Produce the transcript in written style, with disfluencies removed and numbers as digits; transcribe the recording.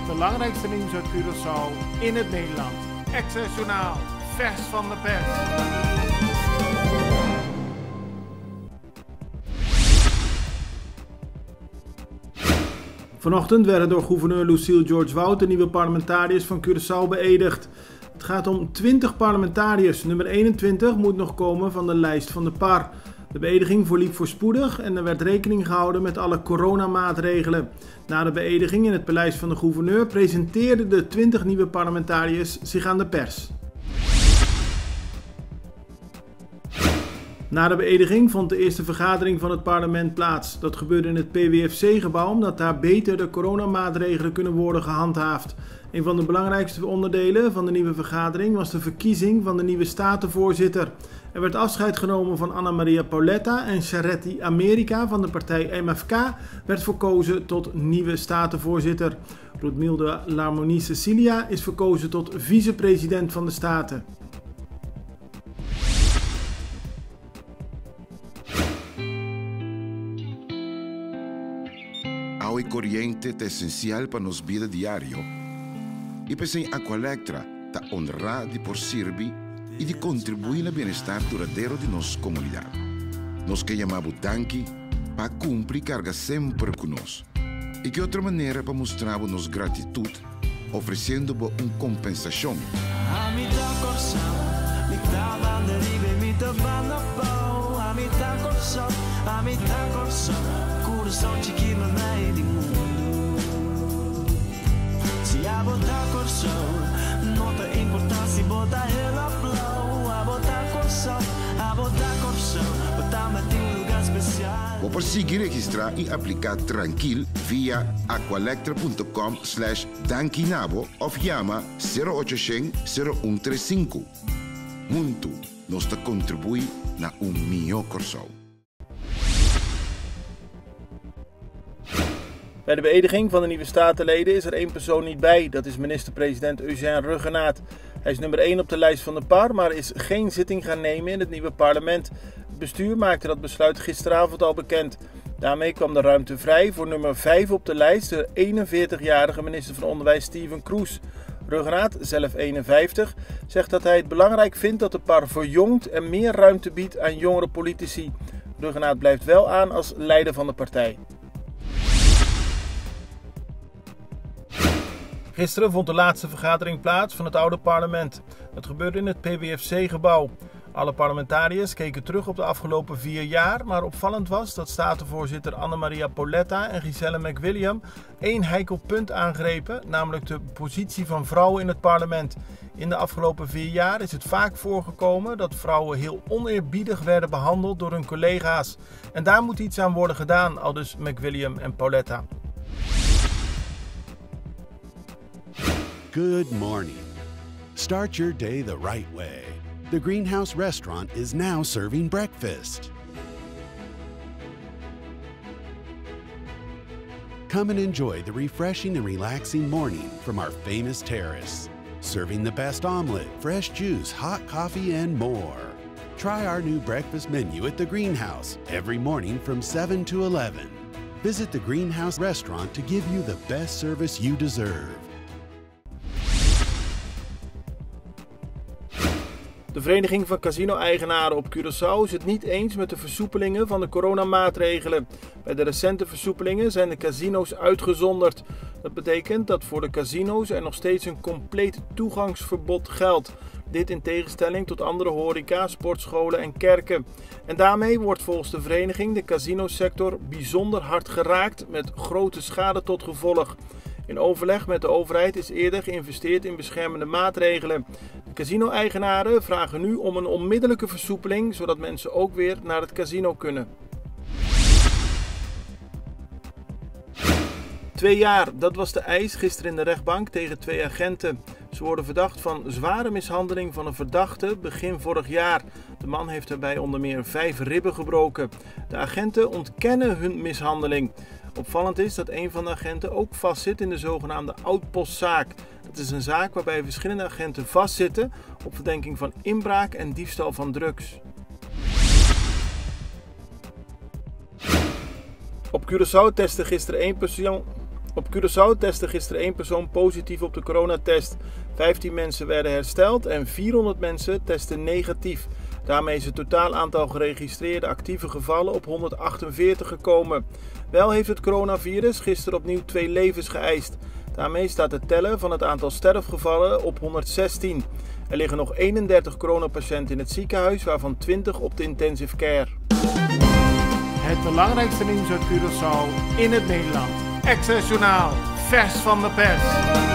Het belangrijkste nieuws uit Curaçao in het Nederland. Access Journaal, vers van de pers. Vanochtend werden door gouverneur Lucille George Wout de nieuwe parlementariërs van Curaçao beëdigd. Het gaat om 20 parlementariërs. Nummer 21 moet nog komen van de lijst van de PAR. De beëdiging verliep voorspoedig en er werd rekening gehouden met alle coronamaatregelen. Na de beëdiging in het paleis van de gouverneur presenteerden de 20 nieuwe parlementariërs zich aan de pers. Na de beëdiging vond de eerste vergadering van het parlement plaats. Dat gebeurde in het PWFC-gebouw omdat daar beter de coronamaatregelen kunnen worden gehandhaafd. Een van de belangrijkste onderdelen van de nieuwe vergadering was de verkiezing van de nieuwe statenvoorzitter. Er werd afscheid genomen van Anna Maria Pauletta en Charity America van de partij MFK werd verkozen tot nieuwe statenvoorzitter. Roetmilde Larmonie Cecilia is verkozen tot vicepresident van de Staten. Agua y corriente é essencial para nos vida diário. E pensei Aqualectra ta honrar de por servir e de contribuir no bem-estar duradouro de nossa comunidade. Nós que chamamos danke para cumprir carga sempre conosco. E que outra maneira para mostrar nossa gratidão, oferecendo uma compensação. Vou conseguir registrar e aplicar tranquilo via aqualectra.com/dankinabo of chama 0800 0135. Muito nos te contribui na melhor Curaçao. Bij de beëdiging van de nieuwe statenleden is er één persoon niet bij. Dat is minister-president Eugène Ruggenaat. Hij is nummer 1 op de lijst van de PAR, maar is geen zitting gaan nemen in het nieuwe parlement. Het bestuur maakte dat besluit gisteravond al bekend. Daarmee kwam de ruimte vrij voor nummer 5 op de lijst, de 41-jarige minister van Onderwijs Steven Kroes. Ruggenaat, zelf 51, zegt dat hij het belangrijk vindt dat de PAR verjongt en meer ruimte biedt aan jongere politici. Ruggenaat blijft wel aan als leider van de partij. Gisteren vond de laatste vergadering plaats van het oude parlement. Dat gebeurde in het PWFC-gebouw. Alle parlementariërs keken terug op de afgelopen 4 jaar, maar opvallend was dat statenvoorzitter Anna Maria Pauletta en Giselle McWilliam één heikel punt aangrepen, namelijk de positie van vrouwen in het parlement. In de afgelopen 4 jaar is het vaak voorgekomen dat vrouwen heel oneerbiedig werden behandeld door hun collega's. En daar moet iets aan worden gedaan, aldus McWilliam en Pauletta. Good morning. Start your day the right way. The Greenhouse Restaurant is now serving breakfast. Come and enjoy the refreshing and relaxing morning from our famous terrace. Serving the best omelet, fresh juice, hot coffee, and more. Try our new breakfast menu at the Greenhouse every morning from 7 to 11. Visit the Greenhouse Restaurant to give you the best service you deserve. De Vereniging van Casino-eigenaren op Curaçao is het niet eens met de versoepelingen van de coronamaatregelen. Bij de recente versoepelingen zijn de casino's uitgezonderd. Dat betekent dat voor de casino's er nog steeds een compleet toegangsverbod geldt. Dit in tegenstelling tot andere horeca, sportscholen en kerken. En daarmee wordt volgens de vereniging de casinosector bijzonder hard geraakt met grote schade tot gevolg. In overleg met de overheid is eerder geïnvesteerd in beschermende maatregelen. De casino-eigenaren vragen nu om een onmiddellijke versoepeling, zodat mensen ook weer naar het casino kunnen. 2 jaar, dat was de eis gisteren in de rechtbank tegen 2 agenten. Ze worden verdacht van zware mishandeling van een verdachte begin vorig jaar. De man heeft daarbij onder meer 5 ribben gebroken. De agenten ontkennen hun mishandeling. Opvallend is dat een van de agenten ook vastzit in de zogenaamde oudpostzaak. Dat is een zaak waarbij verschillende agenten vastzitten op verdenking van inbraak en diefstal van drugs. Op Curaçao testte gisteren 1 persoon Op Curaçao testte gisteren 1 persoon positief op de coronatest. 15 mensen werden hersteld en 400 mensen testen negatief. Daarmee is het totaal aantal geregistreerde actieve gevallen op 148 gekomen. Wel heeft het coronavirus gisteren opnieuw 2 levens geëist. Daarmee staat het tellen van het aantal sterfgevallen op 116. Er liggen nog 31 coronapatiënten in het ziekenhuis, waarvan 20 op de intensive care. Het belangrijkste nieuws uit Curaçao in het Nederland. Access Journaal, vers van de pers.